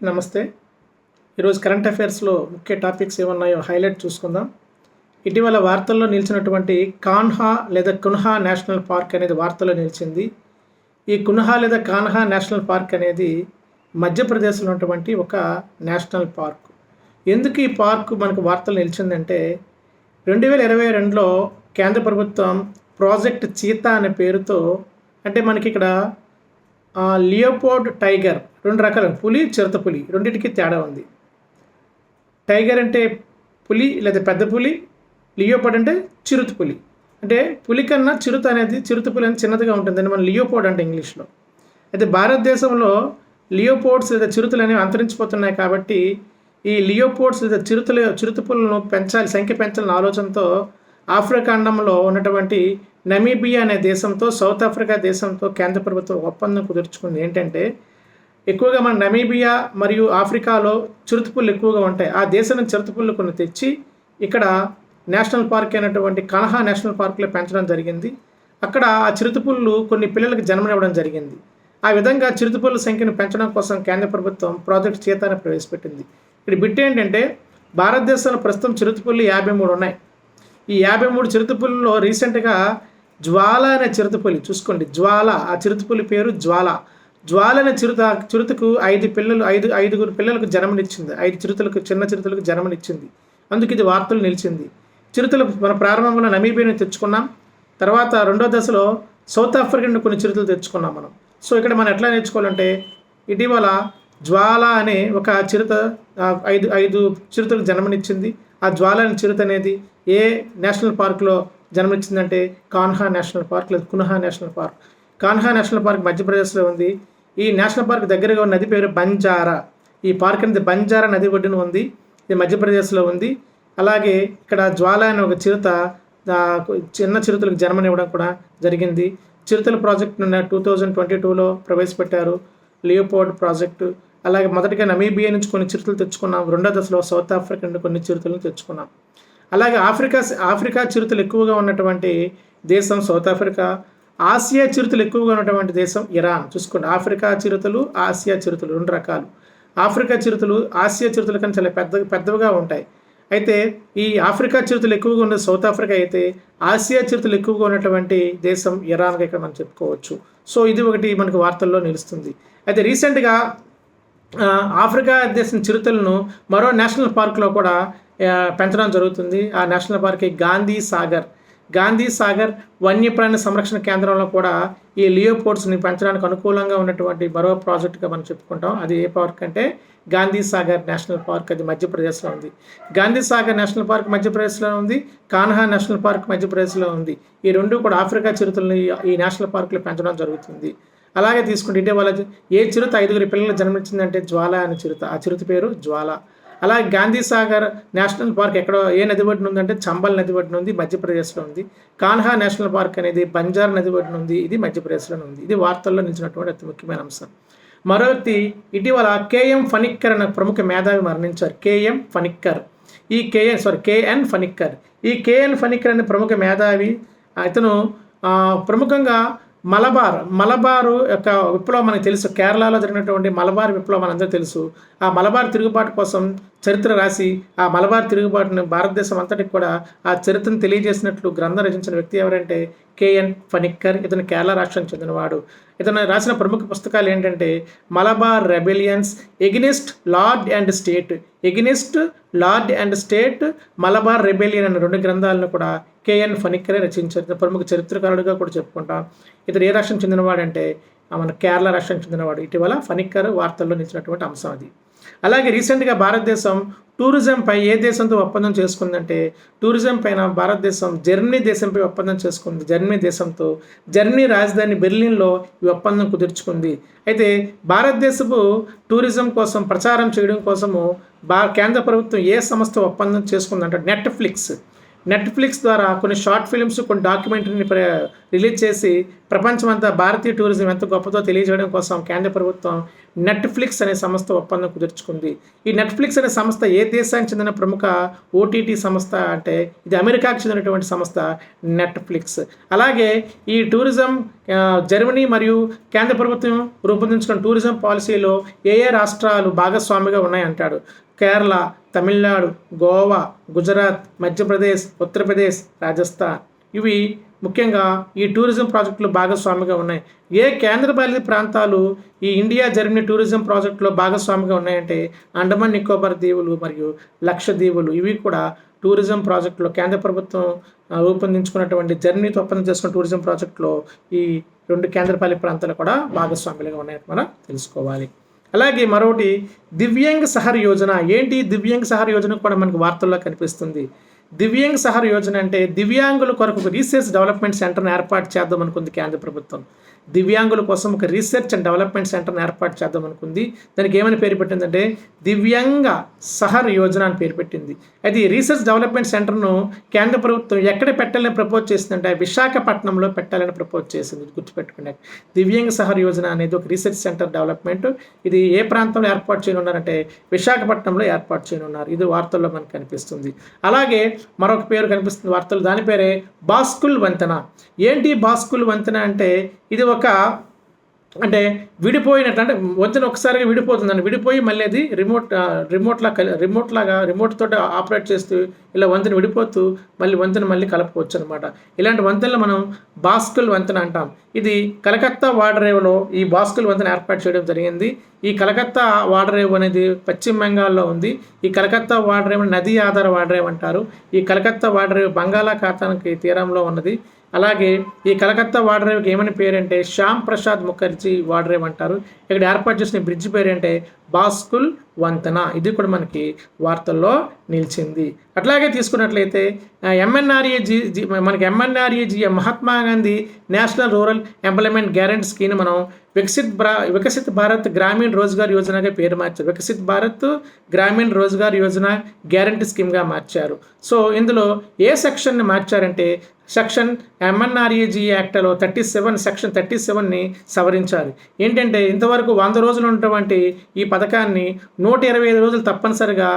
నమస్తే. ఈరోజు కరెంట్ అఫైర్స్‌లో ముఖ్య టాపిక్స్ ఏమున్నాయో హైలైట్ చూసుకుందాం. ఇటీవల వార్తల్లో నిలిచినటువంటి కాన్హా లేదా కున్హా నేషనల్ పార్క్ అనేది వార్తల్లో నిలిచింది. ఈ కున్హా లేదా కాన్హా నేషనల్ పార్క్ అనేది మధ్యప్రదేశ్‌లో ఉన్నటువంటి ఒక నేషనల్ పార్క్. ఎందుకు ఈ పార్క్ మనకు వార్తలు నిలిచిందంటే 2022లో కేంద్ర ప్రభుత్వం ప్రాజెక్ట్ చీతా అనే పేరుతో అంటే మనకి ఇక్కడ లియోపోర్డ్ టైగర్ 2 రకాలు పులి, చిరుతపులి రెండిటికి తేడా ఉంది. టైగర్ అంటే పులి లేదా పెద్ద పులి, లియోపోర్డ్ అంటే చిరుతపులి. అంటే పులి కన్నా చిరుతపులి అనేది చిన్నదిగా ఉంటుందని మనం లియోపోర్డ్ అంటే ఇంగ్లీష్లో. అయితే భారతదేశంలో లియోపోర్డ్స్ లేదా చిరుతలు అనేవి అంతరించిపోతున్నాయి కాబట్టి ఈ లియోపోర్డ్స్ లేదా చిరుతపులను సంఖ్య పెంచాలనే ఆలోచనతో ఆఫ్రికా ఖండంలో ఉన్నటువంటి నమీబియా అనే దేశంతో సౌత్ ఆఫ్రికా దేశంతో కేంద్ర ప్రభుత్వం ఒప్పందం కుదుర్చుకుంది. ఏంటంటే ఎక్కువగా మన నమీబియా మరియు ఆఫ్రికాలో చిరుతపుళ్ళు ఎక్కువగా ఉంటాయి. ఆ దేశం నుంచి చిరుతపుళ్ళు కొన్ని తెచ్చి ఇక్కడ నేషనల్ పార్క్ అయినటువంటి కన్హా నేషనల్ పార్క్లో పెంచడం జరిగింది. అక్కడ ఆ చిరుతపుళ్ళు కొన్ని పిల్లలకు జన్మనివ్వడం జరిగింది. ఆ విధంగా చిరుతపుళ్ళ సంఖ్యను పెంచడం కోసం కేంద్ర ప్రభుత్వం ప్రాజెక్ట్ చీతాను ప్రవేశపెట్టింది. ఇక్కడ బిట్ ఏంటంటే భారతదేశంలో ప్రస్తుతం చిరుతపుళ్ళు 53 ఉన్నాయి. ఈ 53 చిరుతపుల్లో రీసెంట్గా జ్వాల అనే చిరుతపులి చూసుకోండి. జ్వాల, ఆ చిరుతపులి పేరు జ్వాల. జ్వాల అనే చిరుతకు 5 పిల్లలకు జన్మనిచ్చింది. 5 చిన్న చిరుతలకు జన్మనిచ్చింది. అందుకు ఇది వార్తలు నిలిచింది. చిరుతలు మన ప్రారంభంలో నమీబియాని తెచ్చుకున్నాం. తర్వాత రెండో దశలో సౌత్ ఆఫ్రికా నుండి కొన్ని చిరుతలు తెచ్చుకున్నాం మనం. సో ఇక్కడ మనం ఎట్లా నేర్చుకోవాలంటే ఇటీవల జ్వాల అనే ఒక చిరుత 5 చిరుతలకు జన్మనిచ్చింది. ఆ జ్వాల అనే చిరుత అనేది ఏ నేషనల్ పార్క్లో జన్మనిచ్చిందంటే కాన్హా నేషనల్ పార్క్ లేదా Kunha national park. Kanha national park మధ్యప్రదేశ్లో ఉంది. ఈ నేషనల్ పార్క్ దగ్గరగా ఉన్న నది పేరు బంజారా. ఈ పార్క్ అనేది బంజారా నది ఒడ్డున ఉంది. ఇది మధ్యప్రదేశ్లో ఉంది. అలాగే ఇక్కడ జ్వాల అనే ఒక చిరుత చిన్న చిరుతలకు జన్మనివ్వడం కూడా జరిగింది. చిరుతల ప్రాజెక్ట్ 2022లో ప్రవేశపెట్టారు లియోపోర్డ్ ప్రాజెక్టు. అలాగే మొదటిగా నమీబియా నుంచి కొన్ని చిరుతలు తెచ్చుకున్నాం. రెండో దశలో సౌత్ ఆఫ్రికా నుండి కొన్ని చిరుతలను తెచ్చుకున్నాం. అలాగే ఆఫ్రికా చిరుతలు ఎక్కువగా ఉన్నటువంటి దేశం సౌత్ ఆఫ్రికా. ఆసియా చిరుతలు ఎక్కువగా ఉన్నటువంటి దేశం ఇరాన్. చూసుకోండి, ఆఫ్రికా చిరుతలు, ఆసియా చిరుతలు 2 రకాలు. ఆఫ్రికా చిరుతలు ఆసియా చిరుతల కన్నా చాలా పెద్దవిగా ఉంటాయి. అయితే ఈ ఆఫ్రికా చిరుతలు ఎక్కువగా ఉన్న సౌత్ ఆఫ్రికా అయితే ఆసియా చిరుతలు ఎక్కువగా ఉన్నటువంటి దేశం ఇరాన్గా ఇక్కడ మనం చెప్పుకోవచ్చు. సో ఇది ఒకటి మనకు వార్తల్లో నిలుస్తుంది. అయితే రీసెంట్గా ఆఫ్రికా దేశం చిరుతలను మరో నేషనల్ పార్క్లో కూడా పెంచడం జరుగుతుంది. ఆ నేషనల్ పార్క్ గాంధీ సాగర్ వన్యప్రాణి సంరక్షణ కేంద్రంలో కూడా ఈ లియోపోర్డ్స్ని పెంచడానికి అనుకూలంగా ఉన్నటువంటి మరో ప్రాజెక్టుగా మనం చెప్పుకుంటాం. అది ఏ పార్క్ అంటే గాంధీ సాగర్ నేషనల్ పార్క్. అది మధ్యప్రదేశ్లో ఉంది. గాంధీ సాగర్ నేషనల్ పార్క్ మధ్యప్రదేశ్లో ఉంది. కాన్హా నేషనల్ పార్క్ మధ్యప్రదేశ్లో ఉంది. ఈ 2 కూడా ఆఫ్రికా చిరుతలను ఈ నేషనల్ పార్క్లో పెంచడం జరుగుతుంది. అలాగే తీసుకుంటే ఇటీవల ఏ చిరుత 5 పిల్లలు జన్మించిందంటే జ్వాల అనే చిరుత. ఆ చిరుత పేరు జ్వాల. అలాగే గాంధీ సాగర్ నేషనల్ పార్క్ ఏ నది ఒడ్డున ఉందంటే చంబల్ నది ఒడ్డున ఉంది, మధ్యప్రదేశ్లో ఉంది. కాన్హా నేషనల్ పార్క్ అనేది బంజారా నది ఒడ్డున ఉంది, ఇది మధ్యప్రదేశ్లో ఉంది. ఇది వార్తల్లో నిలిచినటువంటి అతి ముఖ్యమైన అంశం. మరో వ్యక్తి ఇటీవల కేఎన్ ఫణిక్కర్ అనే ప్రముఖ మేధావి మరణించారు. కేఎన్ ఫణిక్కర్ ఈ కేఎన్ ఫణిక్కర్ అనే ప్రముఖ మేధావి. ఇతను ప్రముఖంగా మలబారు యొక్క విప్లవం మనకు తెలుసు. కేరళలో జరిగినటువంటి మలబార్ విప్లవం మనందరూ తెలుసు. ఆ మలబార్ తిరుగుబాటు కోసం చరిత్ర రాసి ఆ మలబార్ తిరుగుబాటును భారతదేశం అంతటికి కూడా ఆ చరిత్రను తెలియజేసినట్లు గ్రంథం రచించిన వ్యక్తి ఎవరంటే కేఎన్ ఫణిక్కర్. ఇతను కేరళ రాష్ట్రానికి చెందినవాడు. ఇతను రాసిన ప్రముఖ పుస్తకాలు ఏంటంటే Malabar rebellions, against lord and state, Malabar rebellion అనే 2 గ్రంథాలను కూడా కేఎన్ ఫణిక్కరే రచించారు. ప్రముఖ చరిత్రకారుడిగా కూడా చెప్పుకుంటాం. ఇతను ఏ రాష్ట్రం చెందినవాడంటే మన కేరళ రాష్ట్రానికి చెందినవాడు. ఇటీవల ఫణిక్కర్ వార్తల్లో నిలిచినటువంటి అంశం అది. అలాగే రీసెంట్గా భారతదేశం టూరిజంపై ఏ దేశంతో ఒప్పందం చేసుకుందంటే టూరిజం పైన భారతదేశం జర్మనీ దేశంపై ఒప్పందం చేసుకుంది. జర్మనీ రాజధాని బెర్లిన్లో ఈ ఒప్పందం కుదుర్చుకుంది. అయితే భారతదేశపు టూరిజం కోసం ప్రచారం చేయడం కోసము కేంద్ర ప్రభుత్వం ఏ సంస్థ ఒప్పందం చేసుకుందంటే నెట్ఫ్లిక్స్ ద్వారా కొన్ని షార్ట్ ఫిల్మ్స్, కొన్ని డాక్యుమెంటరీని రిలీజ్ చేసి ప్రపంచమంతా భారతీయ టూరిజం ఎంత గొప్పదో తెలియజేయడం కోసం కేంద్ర ప్రభుత్వం నెట్ఫ్లిక్స్ అనే సంస్థ ఒప్పందం కుదుర్చుకుంది. ఈ నెట్ఫ్లిక్స్ అనే సంస్థ ఏ దేశానికి చెందిన ప్రముఖ ఓటీటీ సంస్థ అంటే ఇది అమెరికాకు చెందినటువంటి సంస్థ నెట్ఫ్లిక్స్. అలాగే ఈ టూరిజం జర్మనీ మరియు కేంద్ర ప్రభుత్వం రూపొందించుకున్న టూరిజం పాలసీలో ఏ రాష్ట్రాలు భాగస్వామిగా ఉన్నాయంటాడు. కేరళ, తమిళనాడు, గోవా, గుజరాత్, మధ్యప్రదేశ్, ఉత్తరప్రదేశ్, రాజస్థాన్ ఇవి ముఖ్యంగా ఈ టూరిజం ప్రాజెక్టులో భాగస్వామిగా ఉన్నాయి. ఏ కేంద్రపాలిత ప్రాంతాలు ఈ ఇండియా జర్మనీ టూరిజం ప్రాజెక్టులో భాగస్వామిగా ఉన్నాయంటే అండమాన్ నికోబార్ దీవులు మరియు లక్షద్వీపులు. ఇవి కూడా టూరిజం ప్రాజెక్టులో కేంద్ర ప్రభుత్వం రూపొందించుకున్నటువంటి జర్మనీతో ఒప్పందం చేసుకున్న టూరిజం ప్రాజెక్టులో ఈ 2 కేంద్రపాలిత ప్రాంతాలు కూడా భాగస్వాములుగా ఉన్నాయని మనం తెలుసుకోవాలి. అలాగే మరొకటి దివ్యాంగ్ సహర్ యోజన. ఏంటి దివ్యాంగ్ సహర్ యోజన కూడా మనకు వార్తల్లో కనిపిస్తుంది. దివ్యాంగ్ సహర్ యోజన అంటే దివ్యాంగుల కొరకు ఒక రీసెర్చ్ డెవలప్మెంట్ సెంటర్ని ఏర్పాటు చేద్దాం అనుకుంది కేంద్ర ప్రభుత్వం. దివ్యాంగుల కోసం ఒక రీసెర్చ్ అండ్ డెవలప్మెంట్ సెంటర్ని ఏర్పాటు చేద్దాం అనుకుంది. దానికి ఏమని పేరు పెట్టిందంటే దివ్యాంగ సహర్ యోజన అని పేరు పెట్టింది. అయితే ఈ రీసెర్చ్ డెవలప్మెంట్ సెంటర్ను కేంద్ర ప్రభుత్వం ఎక్కడ పెట్టాలని ప్రపోజ్ చేసిందంటే విశాఖపట్నంలో పెట్టాలని ప్రపోజ్ చేసింది. గుర్తుపెట్టుకునే దివ్యాంగ సహర్ యోజన అనేది ఒక రీసెర్చ్ సెంటర్ డెవలప్మెంట్. ఇది ఏ ప్రాంతంలో ఏర్పాటు చేయనున్నారంటే విశాఖపట్నంలో ఏర్పాటు చేయనున్నారు. ఇది వార్తల్లో మనకు కనిపిస్తుంది. అలాగే మరొక పేరు కనిపిస్తుంది వార్తలు, దాని పేరే బాస్కుల్ వంతెన. ఏంటి బాస్కుల్ వంతెన అంటే ఇది ఒక అంటే విడిపోయినట్టు అంటే వంతెన ఒకసారిగా విడిపోతుందండి. విడిపోయి మళ్ళీ అది రిమోట్ తోటి ఆపరేట్ చేస్తూ ఇలా వంతెన విడిపోతూ మళ్ళీ కలుపుకోవచ్చు అనమాట. ఇలాంటి వంతెనలు మనం బాస్కుల్ వంతెన అంటాం. ఇది కలకత్తా వాడరేవులో ఈ బాస్కుల్ వంతెన ఏర్పాటు చేయడం జరిగింది. ఈ కలకత్తా వాడరేవు అనేది పశ్చిమ బెంగాల్లో ఉంది. ఈ కలకత్తా వాడరేవు నదీ ఆధార వాడరేవు అంటారు. ఈ కలకత్తా వాడరేవు బంగాళాఖాతానికి తీరంలో ఉన్నది. అలాగే ఈ కలకత్తా వాడరేవుకి ఏమని పేరంటే శ్యామ్ ప్రసాద్ ముఖర్జీ వాడరేవు అంటారు. ఇక్కడ ఏర్పాటు చేసిన బ్రిడ్జ్ పేరంటే బాస్కుల్ వంతెన. ఇది కూడా మనకి వార్తల్లో నిలిచింది. అట్లాగే తీసుకున్నట్లయితే MNREG Mahatma Gandhi national rural employment guarantee scheme మనం వికసిత్ భారత్ గ్రామీణ రోజ్గార్ యోజనగా పేరు మార్చారు. వికసిత్ భారత్ గ్రామీణ రోజ్గార్ యోజన గ్యారంటీ స్కీమ్గా మార్చారు. సో ఇందులో ఏ సెక్షన్ని మార్చారంటే సెక్షన్ ఎంఎన్ఆర్ఈజీ యాక్ట్లో సెక్షన్ 37ని సవరించారు. ఏంటంటే ఇంతవరకు 100 రోజులు ఉన్నటువంటి ఈ పథకాన్ని 125 రోజులు తప్పనిసరిగా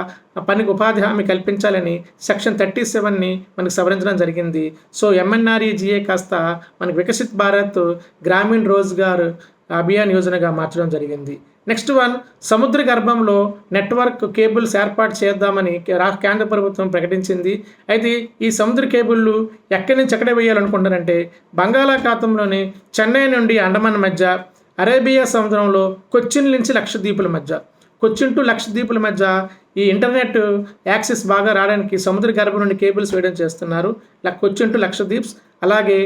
పనికి ఉపాధి హామీ కల్పించాలని సెక్షన్ 37ని మనకు సవరించడం జరిగింది. సో ఎంఎన్ఆర్ఈజీఏ కాస్త మనకు వికసిత్ భారత్ గ్రామీణ రోజ్గార్ అభియాన్ యోజనగా మార్చడం జరిగింది. నెక్స్ట్ వన్, సముద్ర గర్భంలో నెట్వర్క్ కేబుల్స్ ఏర్పాటు చేద్దామని కేంద్ర ప్రభుత్వం ప్రకటించింది. అయితే ఈ సముద్ర కేబుళ్ళు ఎక్కడి నుంచి ఎక్కడ వేయాలనుకుంటారంటే బంగాళాఖాతంలోని చెన్నై నుండి అండమాన్ మధ్య, అరేబియా సముద్రంలో కొచ్చిన్ నుంచి లక్షద్వీపుల మధ్య, కొచ్చిన్ టు లక్షద్వీపుల మధ్య ఈ ఇంటర్నెట్ యాక్సెస్ బాగా రావడానికి సముద్ర గర్భం నుండి కేబుల్స్ వేయడం చేస్తున్నారు. కొచ్చిన్ టు లక్షద్వీప్స్. అలాగే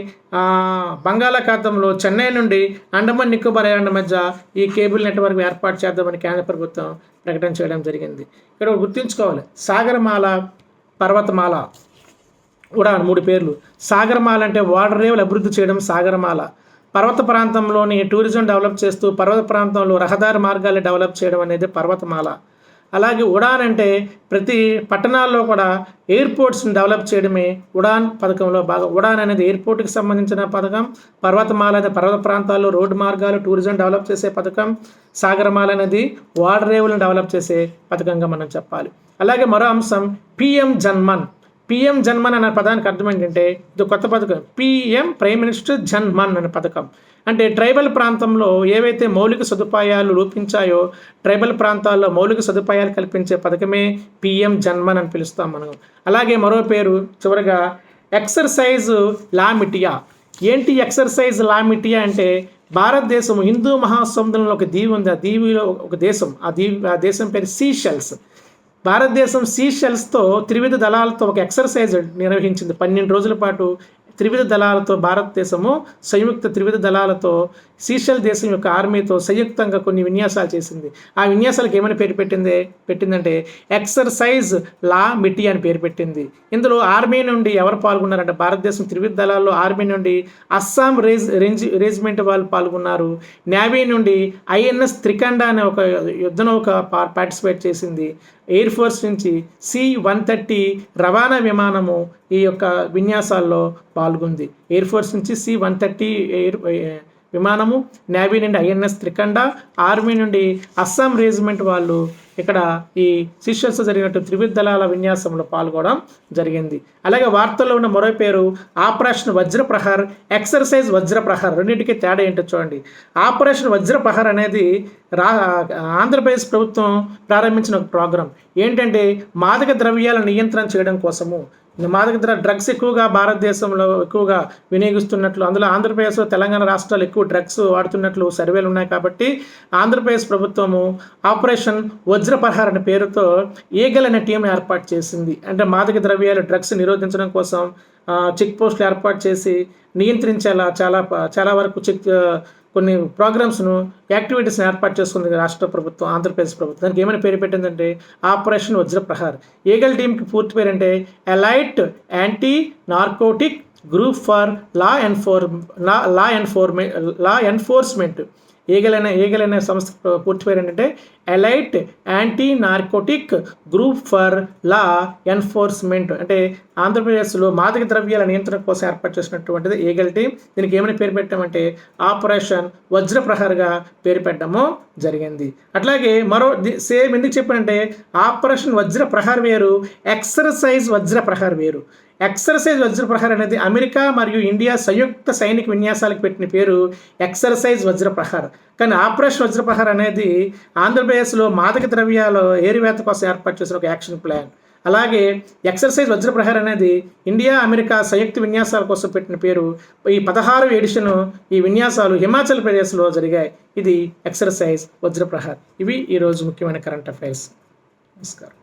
బంగాళాఖాతంలో చెన్నై నుండి అండమాన్ నికోబార్ ఐలాండ్ మధ్య ఈ కేబుల్ నెట్వర్క్ ఏర్పాటు చేద్దామని కేంద్ర ప్రభుత్వం ప్రకటన చేయడం జరిగింది. ఇక్కడ గుర్తుంచుకోవాలి, సాగరమాల, పర్వతమాల కూడా 3 పేర్లు. సాగరమాల అంటే వాటర్ రేవులు అభివృద్ధి చేయడం సాగరమాల. పర్వత ప్రాంతంలోని టూరిజం డెవలప్ చేస్తూ పర్వత ప్రాంతంలో రహదారి మార్గాలు డెవలప్ చేయడం అనేది పర్వతమాల. అలాగే ఉడాన్ అంటే ప్రతి పట్టణాల్లో కూడా ఎయిర్పోర్ట్స్ని డెవలప్ చేయడమే ఉడాన్ పథకంలో భాగం. ఉడాన్ అనేది ఎయిర్పోర్ట్కి సంబంధించిన పథకం. పర్వతమాల అనేది పర్వత ప్రాంతాల్లో రోడ్డు మార్గాలు టూరిజం డెవలప్ చేసే పథకం. సాగరమాల అనేది వాటర్ రేవులను డెవలప్ చేసే పథకంగా మనం చెప్పాలి. అలాగే మరో అంశం పిఎం జన్మన్. పిఎం జన్మన్ అనే పదానికి అర్థం ఏంటంటే ఇది కొత్త పథకం. పిఎం ప్రైమ్ మినిస్టర్ జన్మన్ అనే పథకం అంటే ట్రైబల్ ప్రాంతంలో ఏవైతే మౌలిక సదుపాయాలు రూపించాయో ట్రైబల్ ప్రాంతాల్లో మౌలిక సదుపాయాలు కల్పించే పథకమే పిఎం జన్మన్ అని పిలుస్తాం మనం. అలాగే మరో పేరు చివరగా ఎక్సర్సైజ్ లా మిటియా. ఏంటి ఎక్సర్సైజ్ లా మిటియా అంటే భారతదేశం హిందూ మహాసముద్రంలో ఒక దీవి ఉంది. ఆ దీవిలో ఒక దేశం, ఆ దేశం పేరు సీషెల్స్. భారతదేశం సీషెల్స్తో త్రివిధ దళాలతో ఒక ఎక్సర్సైజ్ నిర్వహించింది. 12 రోజుల పాటు త్రివిధ దళాలతో భారతదేశము సంయుక్త త్రివిధ దళాలతో సీషెల్ దేశం యొక్క ఆర్మీతో సంయుక్తంగా కొన్ని విన్యాసాలు చేసింది. ఆ విన్యాసాలకు ఏమని పేరు పెట్టిందంటే ఎక్సర్సైజ్ లా మిటియా అని పేరు పెట్టింది. ఇందులో ఆర్మీ నుండి ఎవరు పాల్గొన్నారంటే భారతదేశం త్రివిధ దళాల్లో ఆర్మీ నుండి అస్సాం రెజిమెంట్ వాళ్ళు పాల్గొన్నారు. నేవీ నుండి ఐఎన్ఎస్ త్రికండ అనే ఒక యుద్ధనౌక పార్టిసిపేట్ చేసింది. ఎయిర్ ఫోర్స్ నుంచి C-130 రవాణా విమానము ఈ యొక్క విన్యాసాల్లో పాల్గొంది. ఎయిర్ ఫోర్స్ నుంచి C-130 విమానము, నేవీ నుండి INS త్రికండ, ఆర్మీ నుండి అస్సాం రెజిమెంట్ వాళ్ళు ఇక్కడ ఈ సిషెల్స్ జరిగినట్టు త్రివిధ దళాల విన్యాసంలో పాల్గొనడం జరిగింది. అలాగే వార్తల్లో ఉన్న మరో పేరు ఆపరేషన్ వజ్రప్రహర్, ఎక్సర్సైజ్ వజ్రప్రహర్. రెండింటికి తేడా ఏంటో చూడండి. ఆపరేషన్ వజ్రప్రహర్ అనేది ఆంధ్రప్రదేశ్ ప్రభుత్వం ప్రారంభించిన ఒక ప్రోగ్రాం. ఏంటంటే మాదక ద్రవ్యాల నియంత్రణ చేయడం కోసము. మాదక డ్రగ్స్ ఎక్కువగా భారతదేశంలో ఎక్కువగా వినియోగిస్తున్నట్లు, అందులో ఆంధ్రప్రదేశ్లో తెలంగాణ రాష్ట్రాలు ఎక్కువ డ్రగ్స్ వాడుతున్నట్లు సర్వేలు ఉన్నాయి. కాబట్టి ఆంధ్రప్రదేశ్ ప్రభుత్వము ఆపరేషన్ వజ్రప్రహర్ అనే పేరుతో ఈగల్ అనే టీంని ఏర్పాటు చేసింది. అంటే మాదక ద్రవ్యాలు డ్రగ్స్ నిరోధించడం కోసం చెక్ పోస్టులు ఏర్పాటు చేసి నియంత్రించేలా చాలా వరకు కొన్ని ప్రోగ్రామ్స్ను, యాక్టివిటీస్ని ఏర్పాటు చేసుకుంది రాష్ట్ర ప్రభుత్వం, ఆంధ్రప్రదేశ్ ప్రభుత్వం. దానికి ఏమైనా పేరు పెట్టిందంటే ఆపరేషన్ వజ్రప్రహర్. ఈగల్ టీంకి పూర్తి పేరంటే elite anti narcotic group for law enforcement. Eagle అనే సంస్థ పూర్తి పేరు ఏంటంటే elite anti narcotic group for law enforcement. అంటే ఆంధ్రప్రదేశ్లో మాదక ద్రవ్యాల నియంత్రణ కోసం ఏర్పాటు చేసినటువంటిది ఈగల్ టీం. దీనికి ఏమైనా పేరు పెట్టామంటే ఆపరేషన్ వజ్రప్రహర్గా పేరు పెట్టడము జరిగింది. అట్లాగే సేమ్ ఎందుకు చెప్పానంటే ఆపరేషన్ వజ్రప్రహర్ వేరు, ఎక్సర్సైజ్ వజ్రప్రహర్ వేరు. ఎక్సర్సైజ్ వజ్రప్రహర్ అనేది అమెరికా మరియు ఇండియా సంయుక్త సైనిక విన్యాసాలకు పెట్టిన పేరు ఎక్సర్సైజ్ వజ్రప్రహర్. కానీ ఆపరేషన్ వజ్రప్రహర్ అనేది ఆంధ్రప్రదేశ్లో మాదక ద్రవ్యాల ఏరివేత కోసం ఏర్పాటు చేసిన ఒక యాక్షన్ ప్లాన్. అలాగే ఎక్సర్సైజ్ వజ్రప్రహర్ అనేది ఇండియా అమెరికా సంయుక్త విన్యాసాల కోసం పెట్టిన పేరు. ఈ 16వ ఎడిషన్ ఈ విన్యాసాలు హిమాచల్ ప్రదేశ్లో జరిగాయి. ఇది ఎక్సర్సైజ్ వజ్రప్రహర్. ఇవి ఈరోజు ముఖ్యమైన కరెంట్ అఫైర్స్. నమస్కారం.